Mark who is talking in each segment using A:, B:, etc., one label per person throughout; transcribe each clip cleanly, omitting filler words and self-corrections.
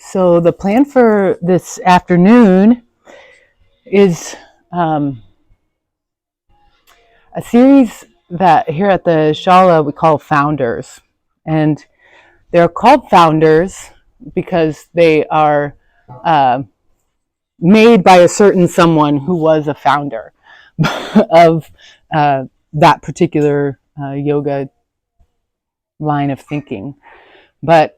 A: So the plan for this afternoon is a series that here at the Shala we call Founders. And they're called Founders because they are made by a certain someone who was a founder of that particular yoga line of thinking. But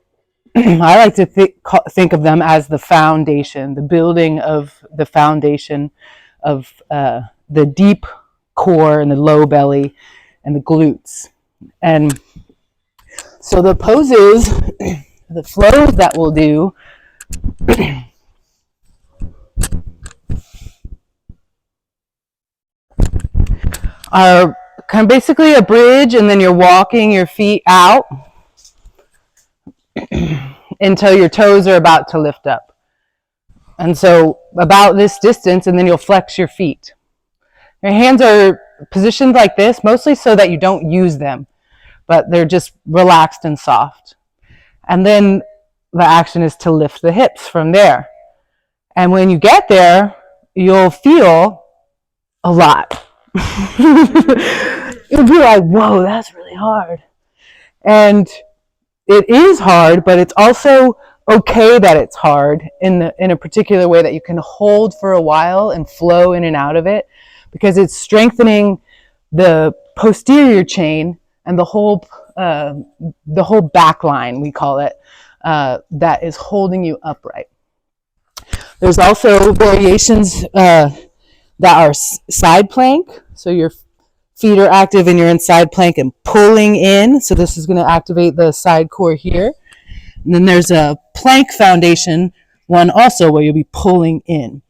A: I like to think of them as the foundation, the building of the foundation of the deep core and the low belly and the glutes. And so the poses, the flows that we'll do are kind of basically a bridge, and then you're walking your feet out until your toes are about to lift up. And so about this distance, and then you'll flex your feet. Your hands are positioned like this, mostly so that you don't use them, but they're just relaxed and soft. And then the action is to lift the hips from there. And when you get there, you'll feel a lot. You'll be like, whoa, that's really hard. And it is hard, but it's also okay that it's hard in a particular way that you can hold for a while and flow in and out of it, because it's strengthening the posterior chain and the whole back line, we call it, that is holding you upright. There's also variations that are side plank. So your feet are active and you're in side plank and pulling in. So this is going to activate the side core here. And then there's a plank foundation one also where you'll be pulling in.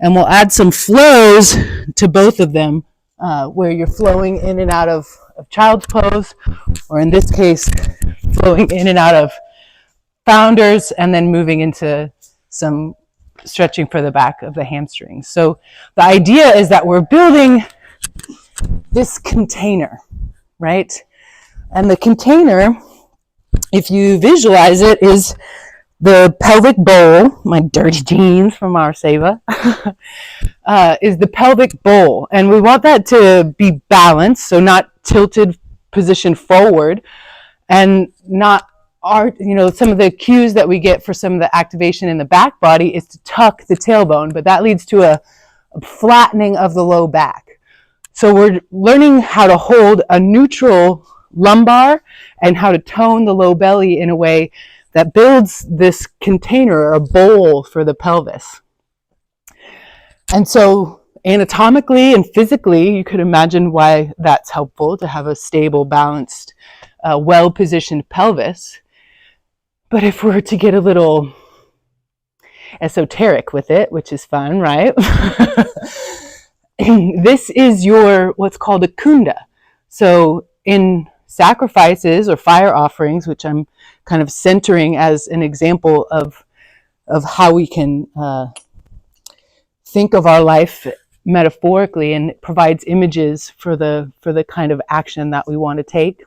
A: And we'll add some flows to both of them where you're flowing in and out of child's pose, or in this case, flowing in and out of founders and then moving into some stretching for the back of the hamstrings. So the idea is that we're building this container, right? And the container, if you visualize it, is the pelvic bowl. My dirty jeans from our Seva is the pelvic bowl. And we want that to be balanced, so not tilted position forward, and not some of the cues that we get for some of the activation in the back body is to tuck the tailbone, but that leads to a flattening of the low back. So we're learning how to hold a neutral lumbar and how to tone the low belly in a way that builds this container or a bowl for the pelvis. And so anatomically and physically, you could imagine why that's helpful to have a stable, balanced, well-positioned pelvis. But if we're to get a little esoteric with it, which is fun, right? This is your what's called a kunda. So in sacrifices or fire offerings, which I'm kind of centering as an example of how we can think of our life metaphorically, and it provides images for the kind of action that we want to take.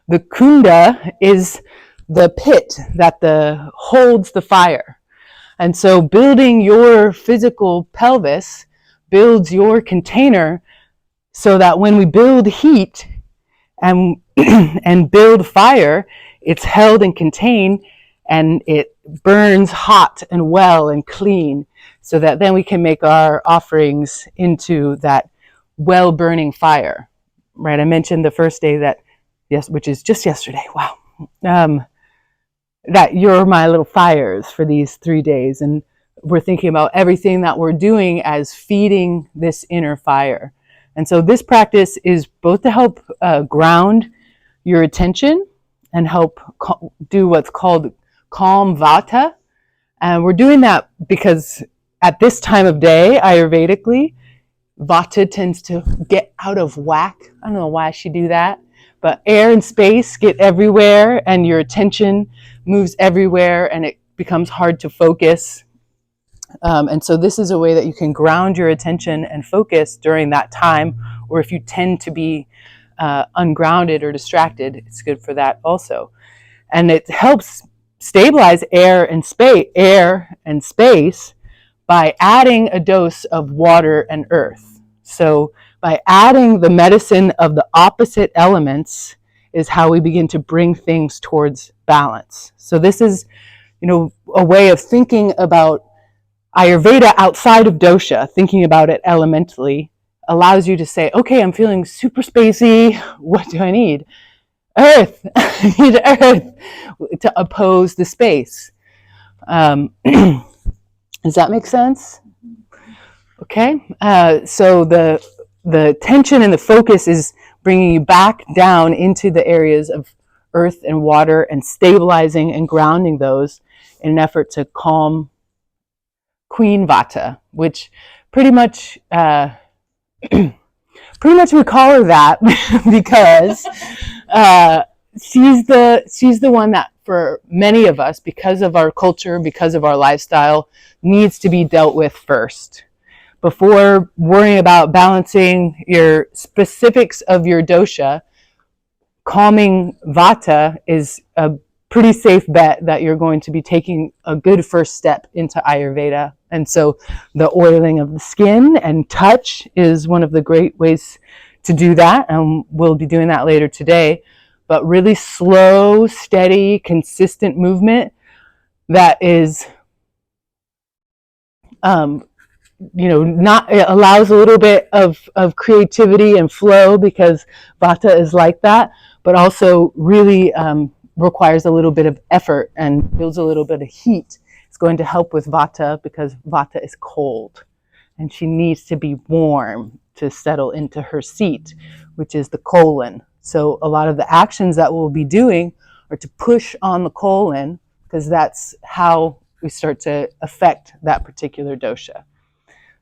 A: The kunda is the pit that holds the fire. And so building your physical pelvis builds your container so that when we build heat and build fire, it's held and contained, and it burns hot and well and clean, so that then we can make our offerings into that well-burning fire, right? I mentioned the first day which is just yesterday, wow, that you're my little fires for these 3 days. And we're thinking about everything that we're doing as feeding this inner fire. And so this practice is both to help ground your attention and help do what's called calm vata. And we're doing that because at this time of day, Ayurvedically, vata tends to get out of whack. I don't know why I should do that, but air and space get everywhere and your attention moves everywhere and it becomes hard to focus. And so this is a way that you can ground your attention and focus during that time, or if you tend to be ungrounded or distracted, it's good for that also. And it helps stabilize air and space by adding a dose of water and earth. So by adding the medicine of the opposite elements is how we begin to bring things towards balance. So this is, a way of thinking about Ayurveda outside of dosha, thinking about it elementally, allows you to say, okay, I'm feeling super spacey. What do I need? Earth. I need earth to oppose the space. Does that make sense? Okay. So the tension and the focus is bringing you back down into the areas of earth and water and stabilizing and grounding those in an effort to calm Queen Vata, which pretty much we call her that because she's the one that for many of us, because of our culture, because of our lifestyle, needs to be dealt with first. Before worrying about balancing your specifics of your dosha, calming Vata is a pretty safe bet that you're going to be taking a good first step into Ayurveda. And so the oiling of the skin and touch is one of the great ways to do that. And we'll be doing that later today. But really slow, steady, consistent movement that is, it allows a little bit of creativity and flow because Vata is like that, but also really requires a little bit of effort and builds a little bit of heat. It's going to help with Vata because Vata is cold and she needs to be warm to settle into her seat, which is the colon. So a lot of the actions that we'll be doing are to push on the colon because that's how we start to affect that particular dosha.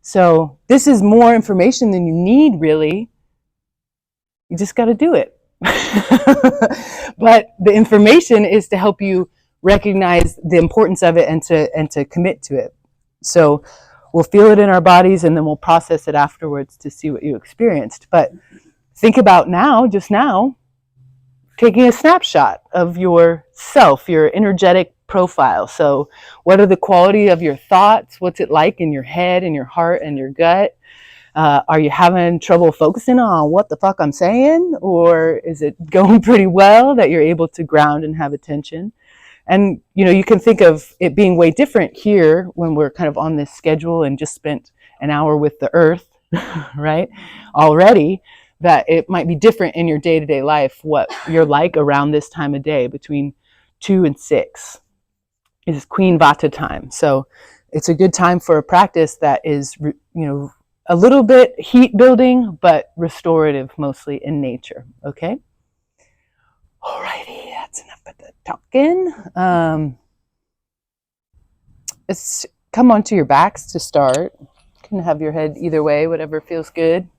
A: So this is more information than you need, really. You just got to do it. But the information is to help you recognize the importance of it and to commit to it. So we'll feel it in our bodies and then we'll process it afterwards to see what you experienced. But think about just now, taking a snapshot of yourself, your energetic profile. So what are the quality of your thoughts? What's it like in your head and your heart and your gut? Are you having trouble focusing on what the fuck I'm saying? Or is it going pretty well that you're able to ground and have attention? And, you can think of it being way different here when we're kind of on this schedule and just spent an hour with the earth, right? Already, that it might be different in your day-to-day life, what you're like around this time of day between 2 and 6 is Queen Vata time. So it's a good time for a practice that is, a little bit heat building, but restorative mostly in nature. Okay. Alrighty, that's enough of the talking. Let's come onto your backs to start. You can have your head either way, whatever feels good.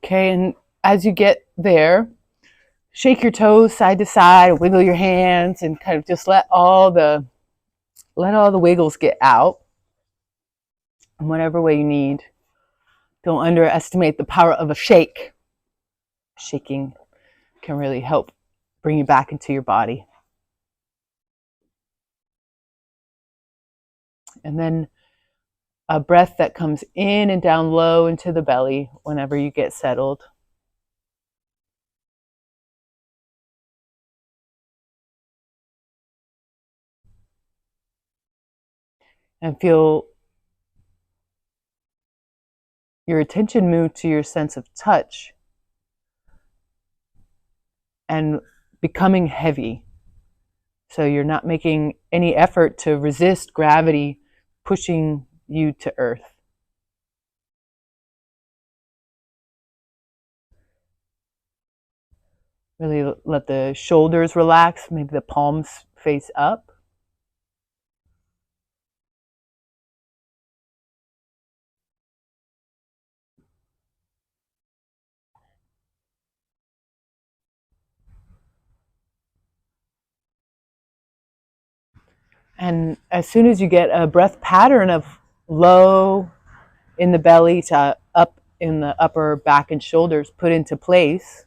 A: Okay, and as you get there, shake your toes side to side, wiggle your hands, and kind of just let all the wiggles get out in whatever way you need. Don't underestimate the power of a shake. Shaking can really help bring you back into your body. And then a breath that comes in and down low into the belly whenever you get settled. And feel your attention move to your sense of touch and becoming heavy. So you're not making any effort to resist gravity pushing you to earth. Really let the shoulders relax, maybe the palms face up. And as soon as you get a breath pattern of low in the belly to up in the upper back and shoulders put into place,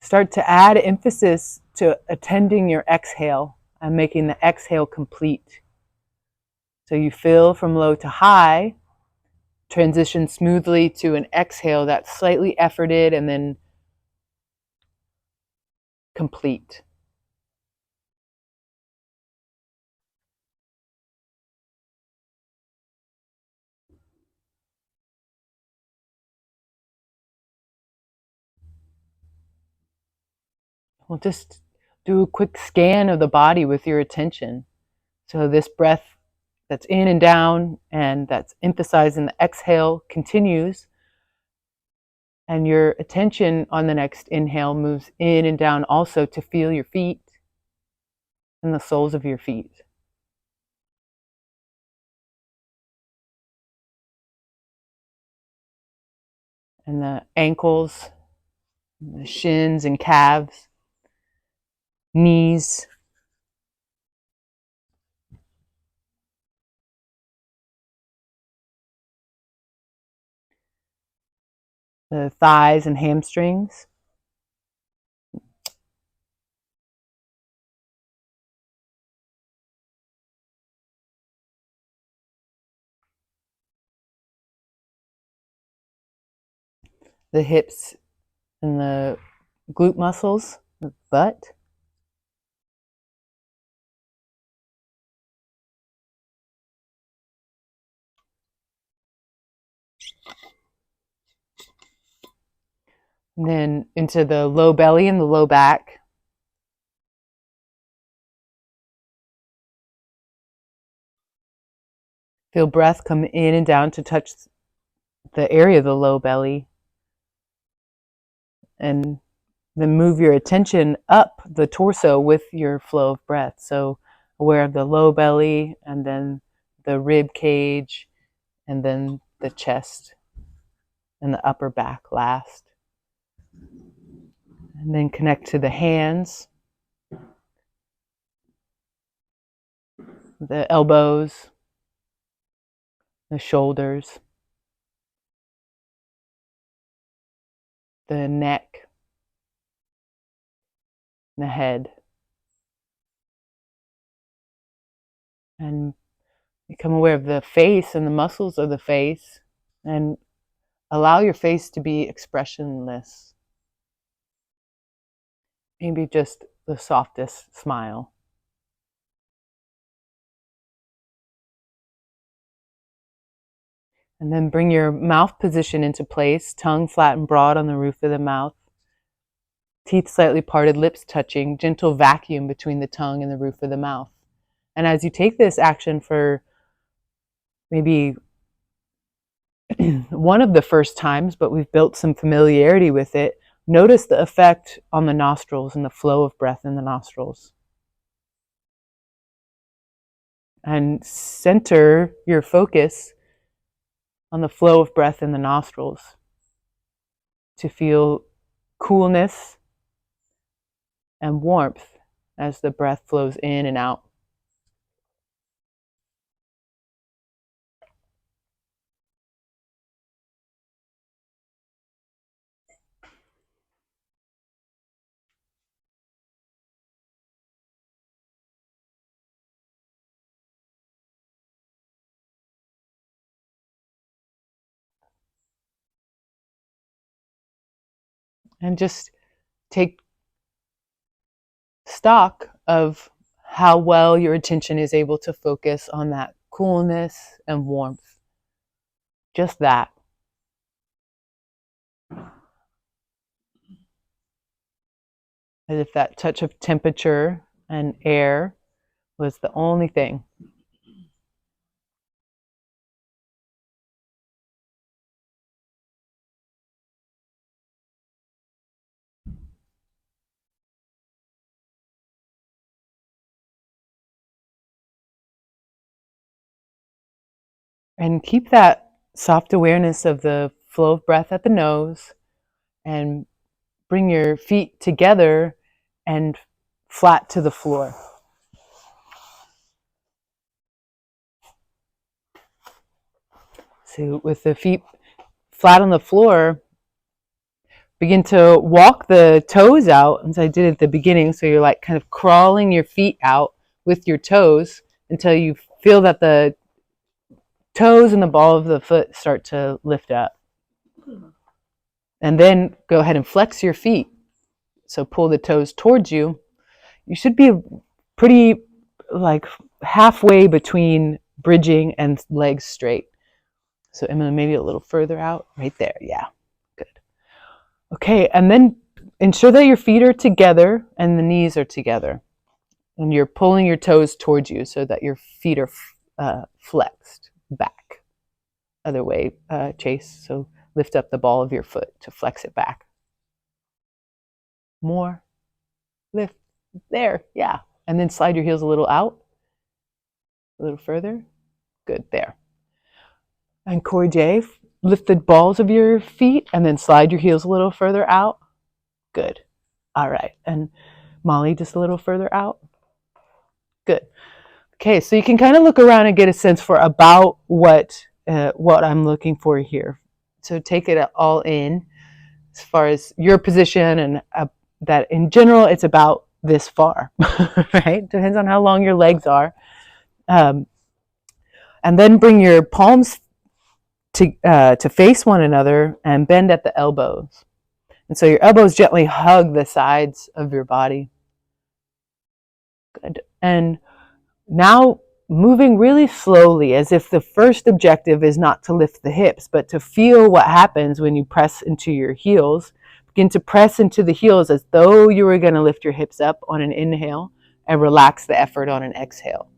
A: start to add emphasis to attending your exhale and making the exhale complete. So you fill from low to high, transition smoothly to an exhale that's slightly efforted and then complete. We'll just do a quick scan of the body with your attention. So this breath that's in and down and that's emphasizing the exhale continues. And your attention on the next inhale moves in and down also to feel your feet and the soles of your feet. And the ankles, the shins and calves, knees, the thighs and hamstrings, the hips and the glute muscles, the butt, and then into the low belly and the low back. Feel breath come in and down to touch the area of the low belly. And then move your attention up the torso with your flow of breath. So aware of the low belly and then the rib cage and then the chest and the upper back last. And then connect to the hands, the elbows, the shoulders, the neck, the head. And become aware of the face and the muscles of the face and allow your face to be expressionless. Maybe just the softest smile. And then bring your mouth position into place, tongue flat and broad on the roof of the mouth, teeth slightly parted, lips touching, gentle vacuum between the tongue and the roof of the mouth. And as you take this action for maybe one of the first times, but we've built some familiarity with it, notice the effect on the nostrils and the flow of breath in the nostrils. And center your focus on the flow of breath in the nostrils to feel coolness and warmth as the breath flows in and out. And just take stock of how well your attention is able to focus on that coolness and warmth. Just that. As if that touch of temperature and air was the only thing. And keep that soft awareness of the flow of breath at the nose and bring your feet together and flat to the floor. So with the feet flat on the floor, begin to walk the toes out, as I did at the beginning. So you're like kind of crawling your feet out with your toes until you feel that the toes and the ball of the foot start to lift up. And then go ahead and flex your feet. So pull the toes towards you. You should be pretty like halfway between bridging and legs straight. So Emma, maybe a little further out, right there. Yeah, good. Okay, and then ensure that your feet are together and the knees are together. And you're pulling your toes towards you so that your feet are flexed back. Other way, Chase. So lift up the ball of your foot to flex it back. More. Lift. There. Yeah. And then slide your heels a little out. A little further. Good. There. And coreage. Lift the balls of your feet and then slide your heels a little further out. Good. All right. And Molly, just a little further out. Good. Okay, so you can kind of look around and get a sense for about what I'm looking for here. So take it all in as far as your position, and that in general it's about this far, right? Depends on how long your legs are. And then bring your palms to face one another and bend at the elbows. And so your elbows gently hug the sides of your body. Good. And now moving really slowly, as if the first objective is not to lift the hips, but to feel what happens when you press into your heels. Begin to press into the heels as though you were going to lift your hips up on an inhale and relax the effort on an exhale.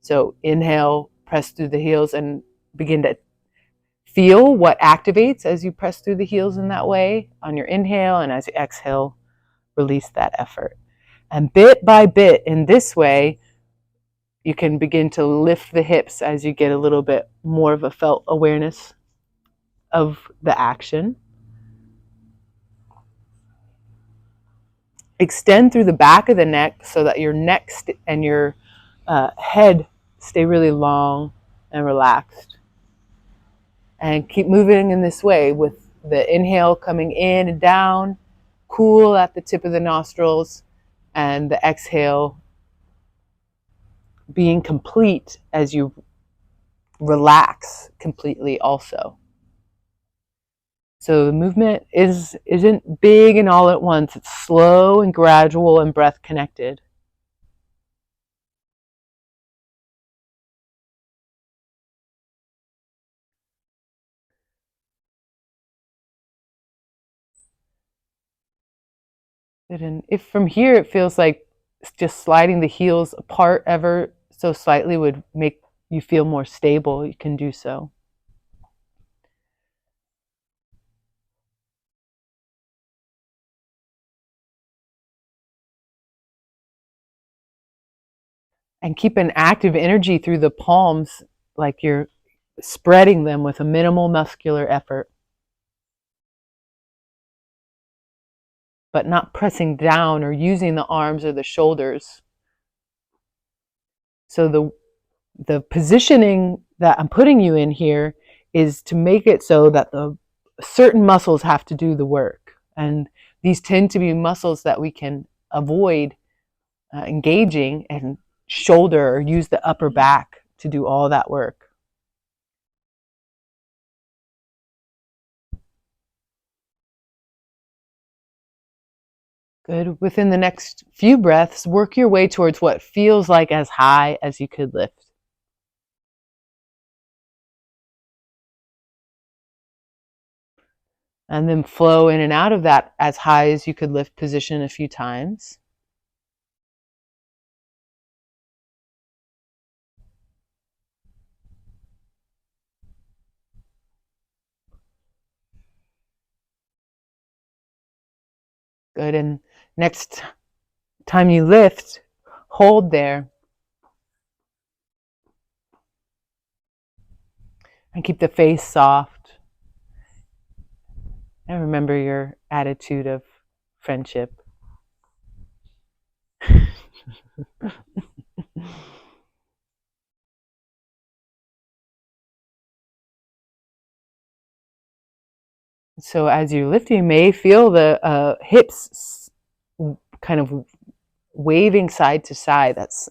A: So inhale, press through the heels and begin to feel what activates as you press through the heels in that way on your inhale, and as you exhale, release that effort. And bit by bit in this way, you can begin to lift the hips as you get a little bit more of a felt awareness of the action. Extend through the back of the neck so that your neck and your head stay really long and relaxed. And keep moving in this way with the inhale coming in and down, cool at the tip of the nostrils, and the exhale being complete as you relax completely also. So the movement isn't big and all at once. It's slow and gradual and breath connected. And if from here it feels like just sliding the heels apart ever so slightly would make you feel more stable, you can do so. And keep an active energy through the palms, like you're spreading them with a minimal muscular effort, but not pressing down or using the arms or the shoulders. So the positioning that I'm putting you in here is to make it so that the certain muscles have to do the work. And these tend to be muscles that we can avoid engaging and shoulder or use the upper back to do all that work. Good. Within the next few breaths, work your way towards what feels like as high as you could lift. And then flow in and out of that as high as you could lift position a few times. Good. And next time you lift, hold there. And keep the face soft. And remember your attitude of friendship. So as you lift, you may feel the hips kind of waving side to side. That's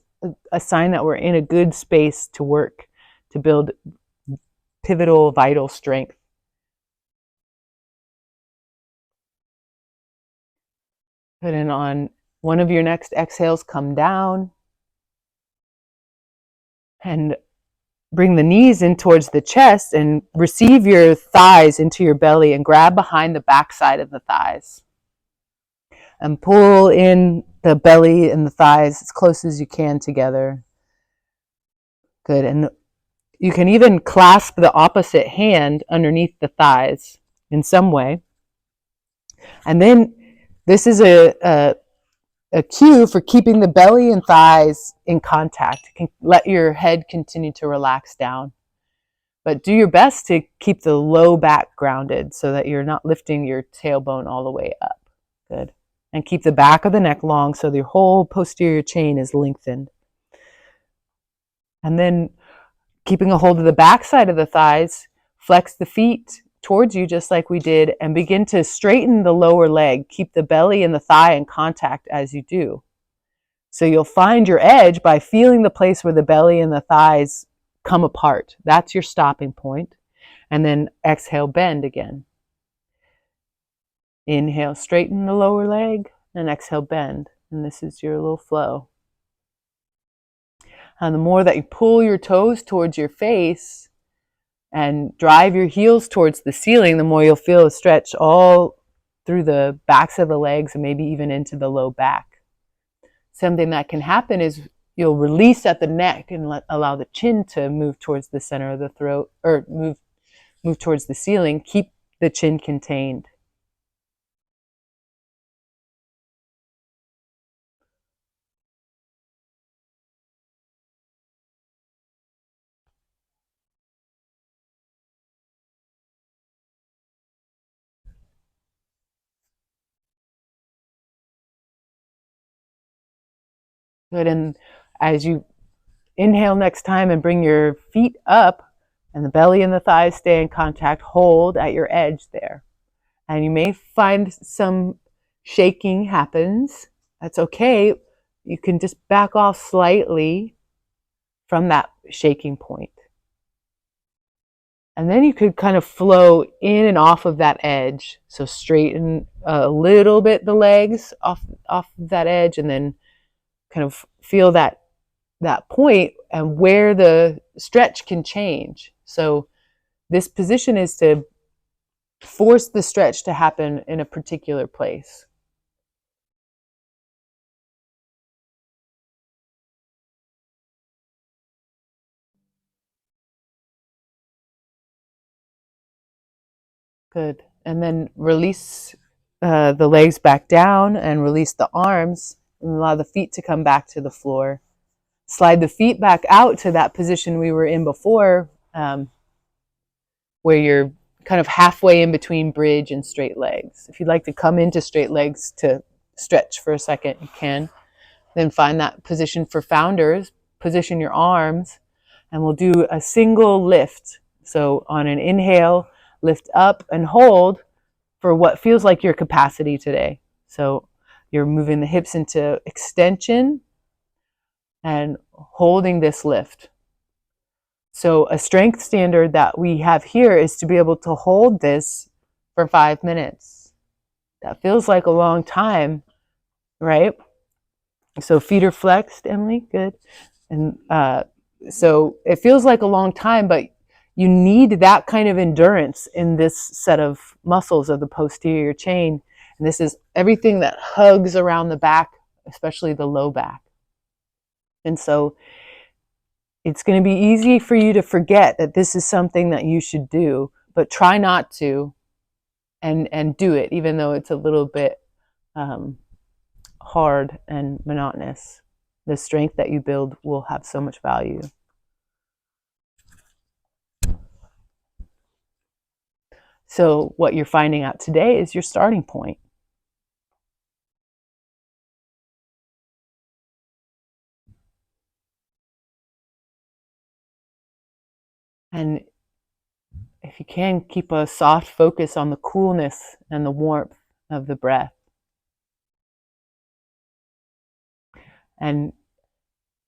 A: a sign that we're in a good space to work, to build pivotal vital strength. Put in on one of your next exhales, come down and bring the knees in towards the chest and receive your thighs into your belly and grab behind the back side of the thighs. And pull in the belly and the thighs as close as you can together. Good. And you can even clasp the opposite hand underneath the thighs in some way. And then this is a cue for keeping the belly and thighs in contact. You can let your head continue to relax down. But do your best to keep the low back grounded so that you're not lifting your tailbone all the way up. Good. And keep the back of the neck long so the whole posterior chain is lengthened. And then keeping a hold of the back side of the thighs, flex the feet towards you just like we did and begin to straighten the lower leg. Keep the belly and the thigh in contact as you do. So you'll find your edge by feeling the place where the belly and the thighs come apart. That's your stopping point. And then exhale, bend again. Inhale, straighten the lower leg, and exhale, bend. And this is your little flow. And the more that you pull your toes towards your face and drive your heels towards the ceiling, the more you'll feel a stretch all through the backs of the legs and maybe even into the low back. Something that can happen is you'll release at the neck and allow the chin to move towards the center of the throat, or move towards the ceiling. Keep the chin contained. Good. And as you inhale next time and bring your feet up and the belly and the thighs stay in contact, hold at your edge there. And you may find some shaking happens. That's okay. You can just back off slightly from that shaking point. And then you could kind of flow in and off of that edge. So straighten a little bit the legs off of that edge and then kind of feel that point and where the stretch can change. So this position is to force the stretch to happen in a particular place. Good. And then release the legs back down and release the arms and allow the feet to come back to the floor. Slide the feet back out to that position we were in before, where you're kind of halfway in between bridge and straight legs. If you'd like to come into straight legs to stretch for a second, you can. Then find that position for founders. Position your arms, and we'll do a single lift. So on an inhale, lift up and hold for what feels like your capacity today. So you're moving the hips into extension and holding this lift. So a strength standard that we have here is to be able to hold this for 5 minutes. That feels like a long time, right? So feet are flexed, Emily, good. And so it feels like a long time, but you need that kind of endurance in this set of muscles of the posterior chain. And this is everything that hugs around the back, especially the low back. And so it's going to be easy for you to forget that this is something that you should do, but try not to and do it, even though it's a little bit hard and monotonous. The strength that you build will have so much value. So what you're finding out today is your starting point. And if you can, keep a soft focus on the coolness and the warmth of the breath. And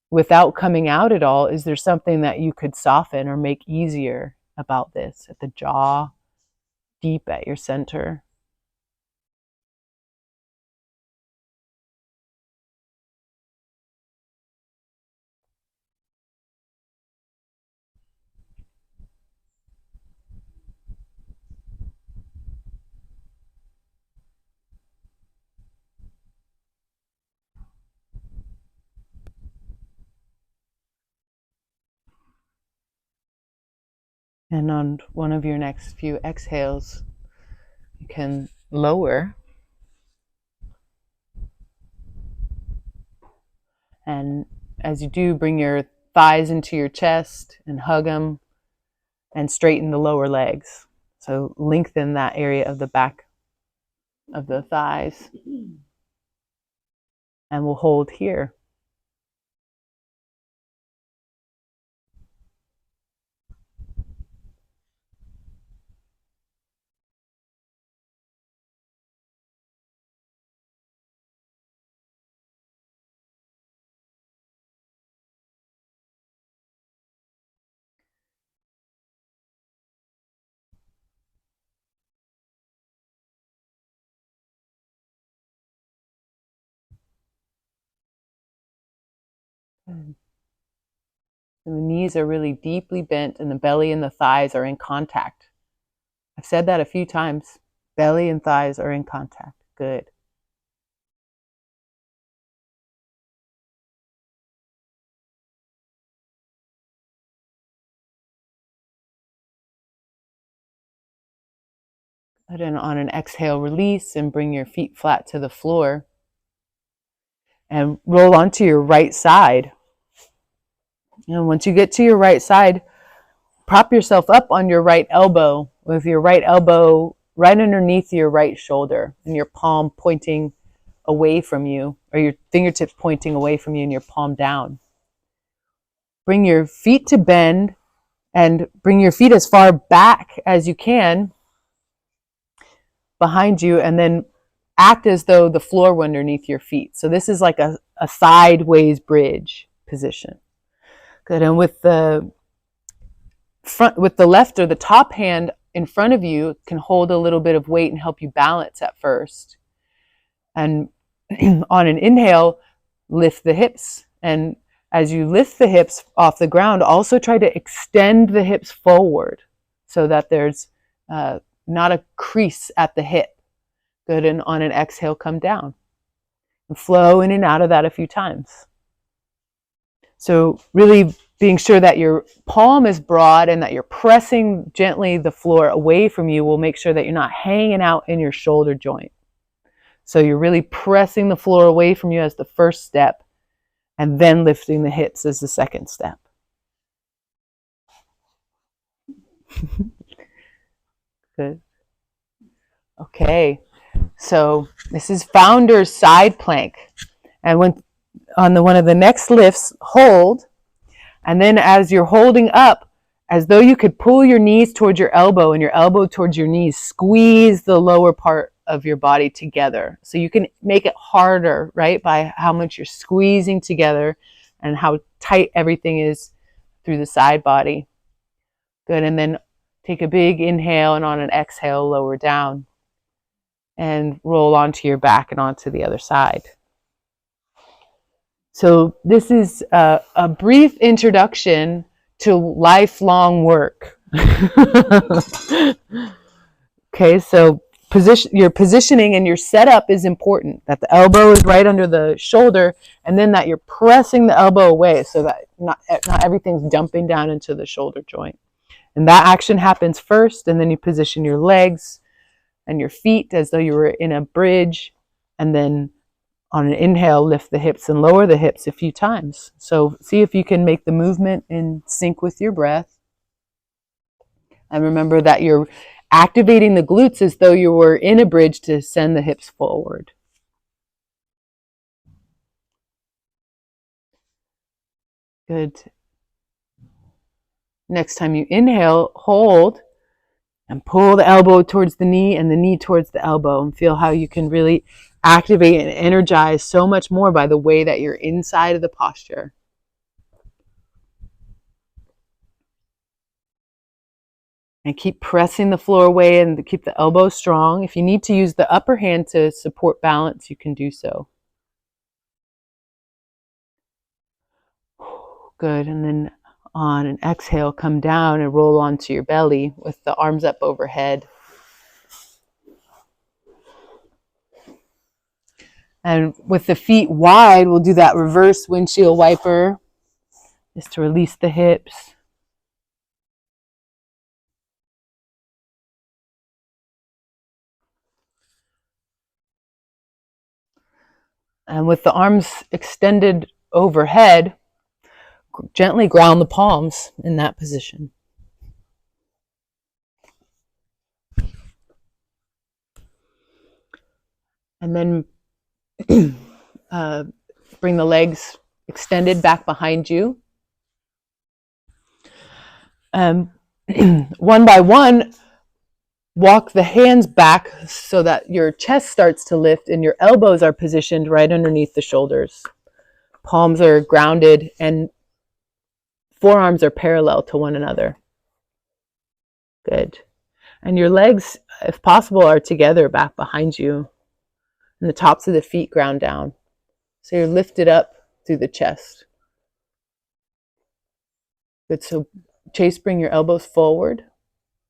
A: without coming out at all, is there something that you could soften or make easier about this at the jaw, deep at your center? And on one of your next few exhales, you can lower. And as you do, bring your thighs into your chest and hug them and straighten the lower legs. So lengthen that area of the back of the thighs. And we'll hold here. Good. The knees are really deeply bent and the belly and the thighs are in contact. I've said that a few times. Belly and thighs are in contact. Good. And on an exhale, release and bring your feet flat to the floor. And roll onto your right side. And once you get to your right side, prop yourself up on your right elbow with your right elbow right underneath your right shoulder and your palm pointing away from you, or your fingertips pointing away from you and your palm down. Bring your feet to bend and bring your feet as far back as you can behind you, and then act as though the floor were underneath your feet. So this is like a sideways bridge position. Good. And with the left or the top hand in front of you can hold a little bit of weight and help you balance at first. And on an inhale, lift the hips. And as you lift the hips off the ground, also try to extend the hips forward so that there's not a crease at the hip. Good. And on an exhale, come down. And flow in and out of that a few times. So really being sure that your palm is broad and that you're pressing gently the floor away from you will make sure that you're not hanging out in your shoulder joint. So you're really pressing the floor away from you as the first step, and then lifting the hips as the second step. Good. Okay, so this is founder's side plank. And when on one of the next lifts, hold. And then as you're holding up, as though you could pull your knees towards your elbow and your elbow towards your knees, squeeze the lower part of your body together. So you can make it harder, right, by how much you're squeezing together and how tight everything is through the side body. Good. And then take a big inhale, and on an exhale, lower down and roll onto your back and onto the other side. So this is a brief introduction to lifelong work. Okay, so your positioning and your setup is important. That the elbow is right under the shoulder, and then that you're pressing the elbow away so that not everything's dumping down into the shoulder joint. And that action happens first, and then you position your legs and your feet as though you were in a bridge, and then on an inhale, lift the hips and lower the hips a few times. So see if you can make the movement in sync with your breath. And remember that you're activating the glutes as though you were in a bridge to send the hips forward. Good. Next time you inhale, hold, And pull the elbow towards the knee and the knee towards the elbow, and feel how you can really activate and energize so much more by the way that you're inside of the posture. And keep pressing the floor away and keep the elbow strong. If you need to use the upper hand to support balance, you can do so. Good. And then on an exhale, come down and roll onto your belly with the arms up overhead. And with the feet wide, we'll do that reverse windshield wiper just to release the hips. And with the arms extended overhead, gently ground the palms in that position. And then bring the legs extended back behind you. One by one, walk the hands back so that your chest starts to lift and your elbows are positioned right underneath the shoulders. Palms are grounded and forearms are parallel to one another. Good. And your legs, if possible, are together back behind you. And the tops of the feet ground down. So you're lifted up through the chest. Good. So Chase, bring your elbows forward.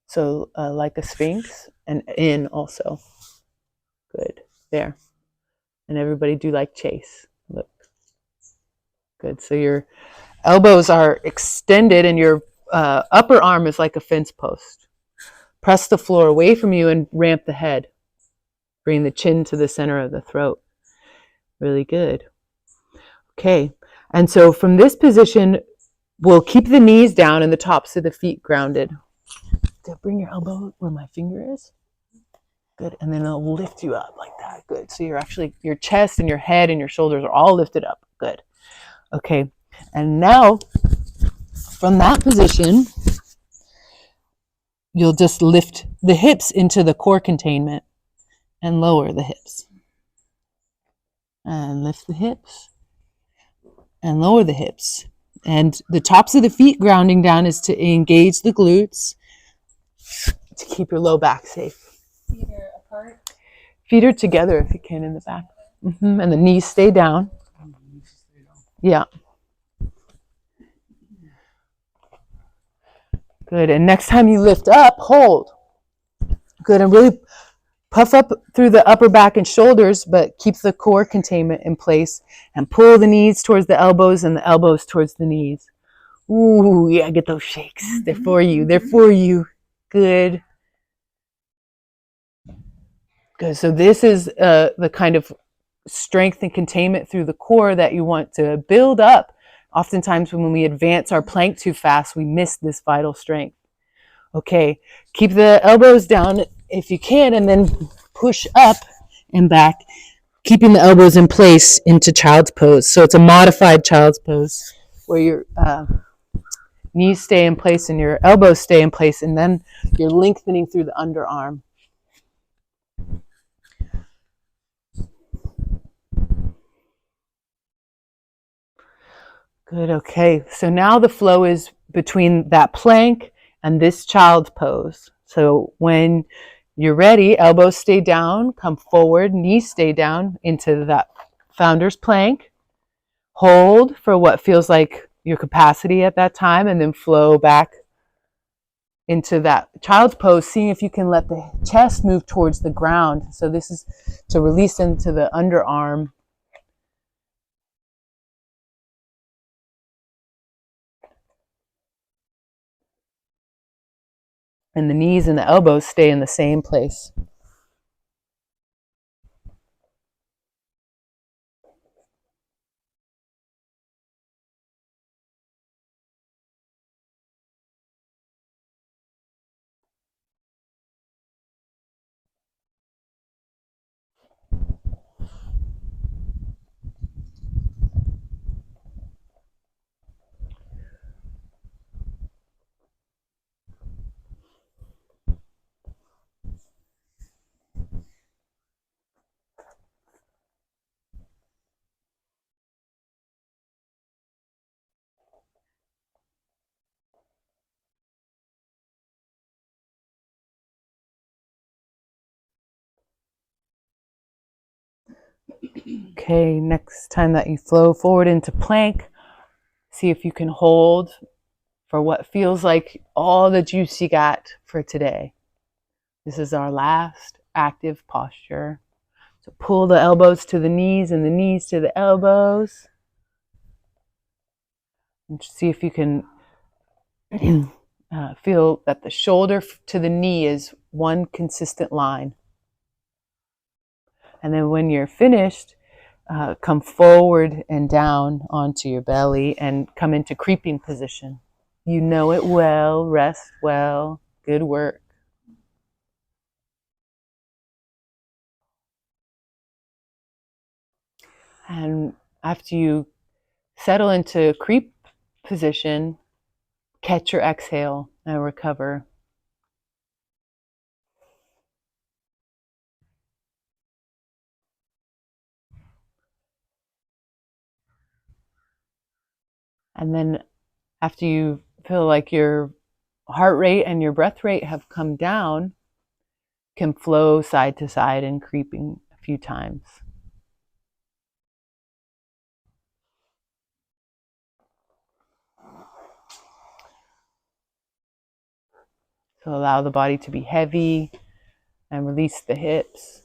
A: So like a sphinx, and in also. Good. There. And everybody do like Chase. Look. Good. So your elbows are extended and your upper arm is like a fence post. Press the floor away from you and ramp the head. Bring the chin to the center of the throat. Really good. Okay. And so from this position, we'll keep the knees down and the tops of the feet grounded. Good. Bring your elbow where my finger is. Good. And then it'll lift you up like that. Good. So you're actually, your chest and your head and your shoulders are all lifted up. Good. Okay. And now from that position, you'll just lift the hips into the core containment and lower the hips. And lift the hips and lower the hips. And the tops of the feet grounding down is to engage the glutes to keep your low back safe.
B: Feet are apart?
A: Feet are together if you can in the back. And the knees stay down. Yeah. Good. And next time you lift up, hold. Good. And really puff up through the upper back and shoulders, but keep the core containment in place and pull the knees towards the elbows and the elbows towards the knees. Ooh, yeah, get those shakes. They're for you. They're for you. Good. Good. So this is the kind of strength and containment through the core that you want to build up. Oftentimes when we advance our plank too fast, we miss this vital strength. Okay, keep the elbows down if you can, and then push up and back, keeping the elbows in place into child's pose. So it's a modified child's pose where your knees stay in place and your elbows stay in place, and then you're lengthening through the underarm. Good, okay. So now the flow is between that plank and this child's pose. So when you're ready, elbows stay down, come forward, knees stay down into that founder's plank. Hold for what feels like your capacity at that time, and then flow back into that child's pose, seeing if you can let the chest move towards the ground. So this is to release into the underarm. And the knees and the elbows stay in the same place. Okay, next time that you flow forward into plank, see if you can hold for what feels like all the juice you got for today. This is our last active posture. So pull the elbows to the knees and the knees to the elbows. And see if you can feel that the shoulder to the knee is one consistent line. And then when you're finished, come forward and down onto your belly and come into creeping position. You know it well, rest well, good work. And after you settle into creep position, catch your exhale and recover. And then after you feel like your heart rate and your breath rate have come down, can flow side to side and creeping a few times. So allow the body to be heavy and release the hips.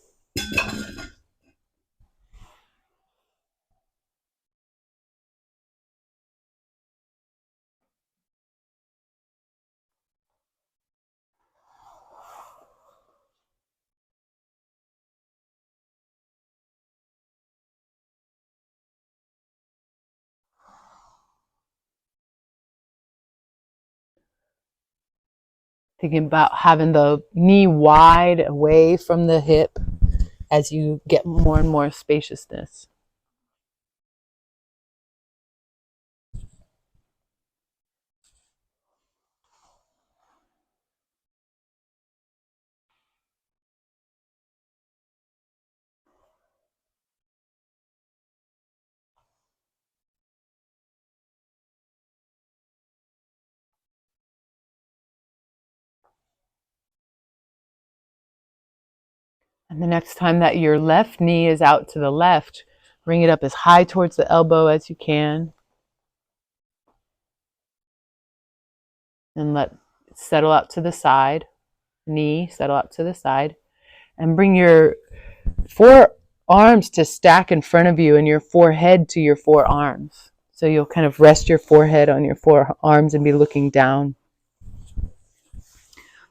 A: Thinking about having the knee wide away from the hip as you get more and more spaciousness. And the next time that your left knee is out to the left, bring it up as high towards the elbow as you can. And let it settle out to the side. Knee, settle out to the side. And bring your forearms to stack in front of you and your forehead to your forearms. So you'll kind of rest your forehead on your forearms and be looking down.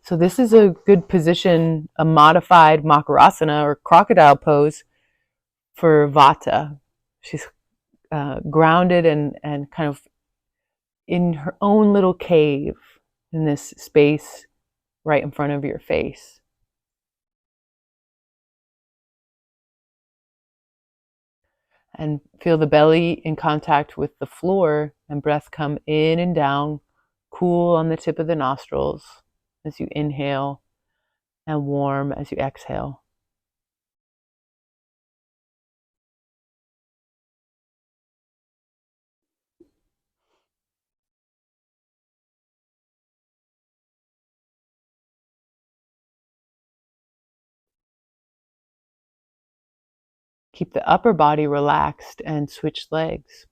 A: So this is a good position, a modified Makarasana or crocodile pose for Vata. She's grounded and kind of in her own little cave in this space right in front of your face. And feel the belly in contact with the floor and breath come in and down, cool on the tip of the nostrils as you inhale and warm as you exhale. Keep the upper body relaxed and switch legs.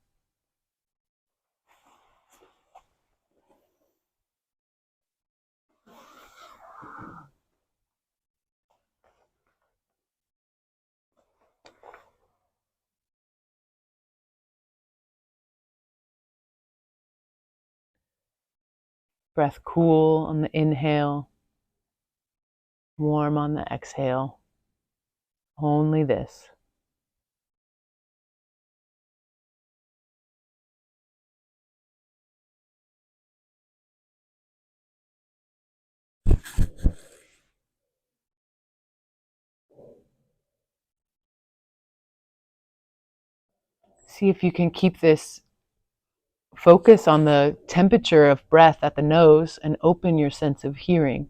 A: Breath cool on the inhale, warm on the exhale. Only this. See if you can keep this focus on the temperature of breath at the nose and open your sense of hearing.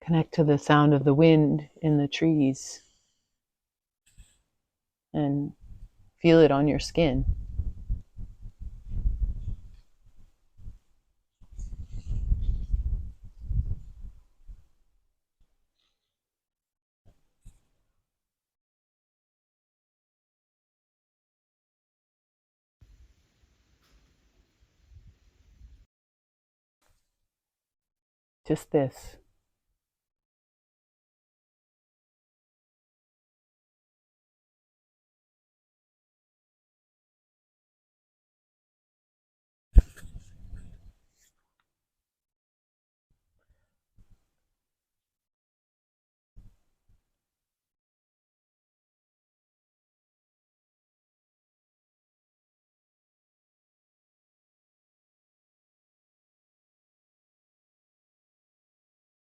A: Connect to the sound of the wind in the trees and feel it on your skin. Just this.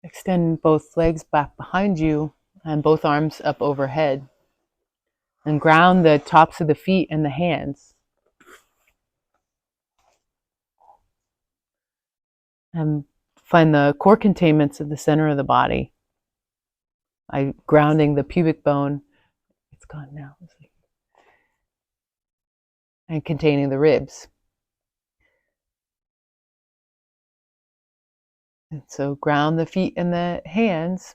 A: Extend both legs back behind you and both arms up overhead. And ground the tops of the feet and the hands. And find the core containments of the center of the body by grounding the pubic bone. It's gone now. And containing the ribs. And so ground the feet and the hands,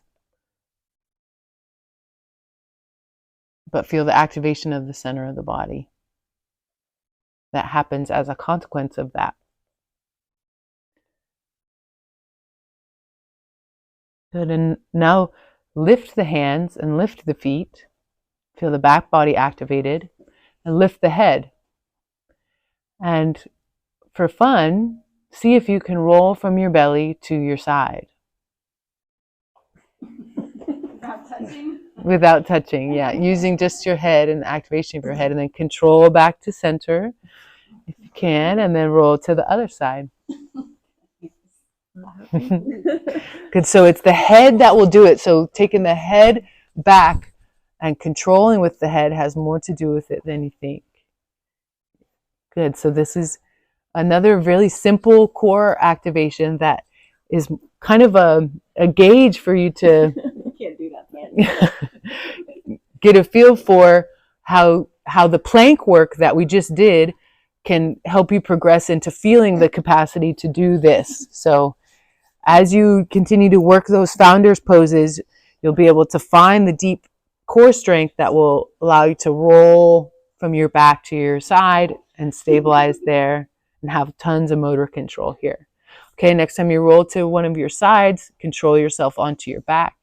A: but feel the activation of the center of the body. That happens as a consequence of that. Good, and now lift the hands and lift the feet. Feel the back body activated, and lift the head. And for fun, see if you can roll from your belly to your side.
B: Without touching?
A: Without touching, yeah. Using just your head and the activation of your head, and then control back to center if you can, and then roll to the other side. Good, so it's the head that will do it. So taking the head back and controlling with the head has more to do with it than you think. Good, so this is another really simple core activation that is kind of a gauge for you to
B: Can't do that, man.
A: Get a feel for how the plank work that we just did can help you progress into feeling the capacity to do this. So as you continue to work those founders poses, you'll be able to find the deep core strength that will allow you to roll from your back to your side and stabilize there and have tons of motor control here. Okay, next time you roll to one of your sides, control yourself onto your back.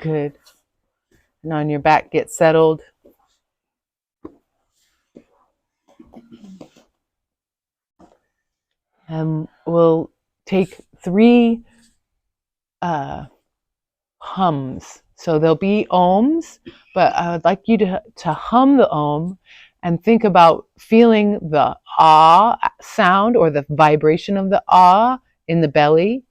A: Good. And on your back, get settled. And we'll take 3 hums. So there'll be ohms, but I would like you to hum the ohm and think about feeling the ah sound or the vibration of the ah in the belly,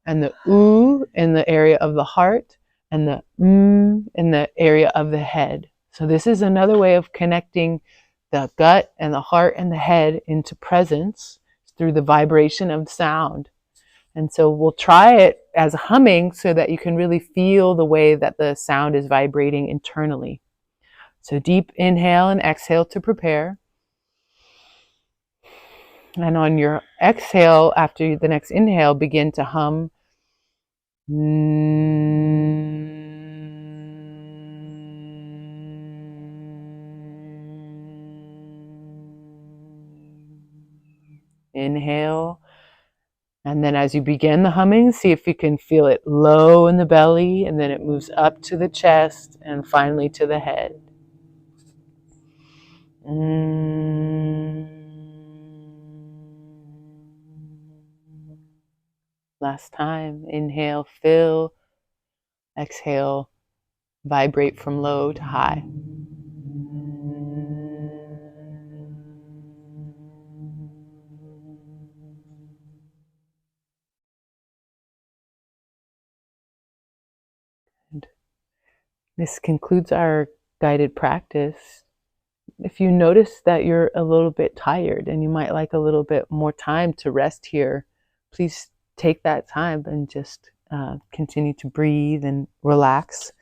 A: and the ooh in the area of the heart, and the in the area of the head. So this is another way of connecting the gut and the heart and the head into presence through the vibration of sound. And so we'll try it as humming so that you can really feel the way that the sound is vibrating internally. So deep inhale and exhale to prepare. And on your exhale, after the next inhale, begin to hum. Inhale. And then as you begin the humming, see if you can feel it low in the belly, and then it moves up to the chest and finally to the head. Last time. Inhale, fill. Exhale, vibrate from low to high. And this concludes our guided practice. if you notice that you're a little bit tired and you might like a little bit more time to rest here, please take that time and just continue to breathe and relax.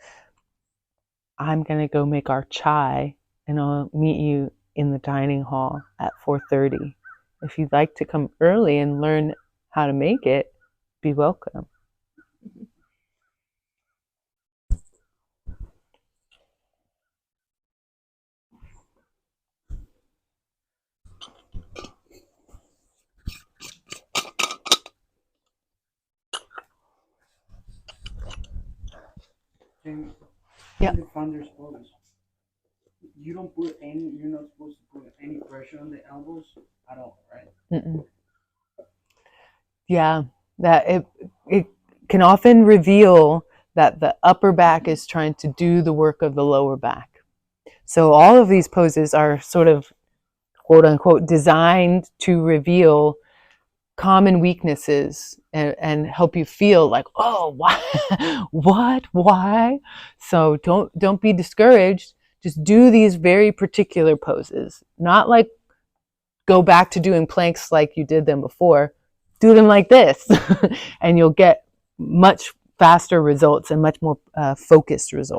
A: I'm going to go make our chai, and I'll meet you in the dining hall at 4:30. If you'd like to come early and learn how to make it, be welcome.
C: Yeah. The founder's pose. You don't put any. You're not supposed to put any pressure on the elbows at all, right?
A: Mm-mm. Yeah, that it can often reveal that the upper back is trying to do the work of the lower back. So all of these poses are sort of quote unquote designed to reveal common weaknesses and help you feel like, oh, why, why? So don't be discouraged. Just do these very particular poses. Not like go back to doing planks like you did them before. Do them like this, and you'll get much faster results and much more focused results.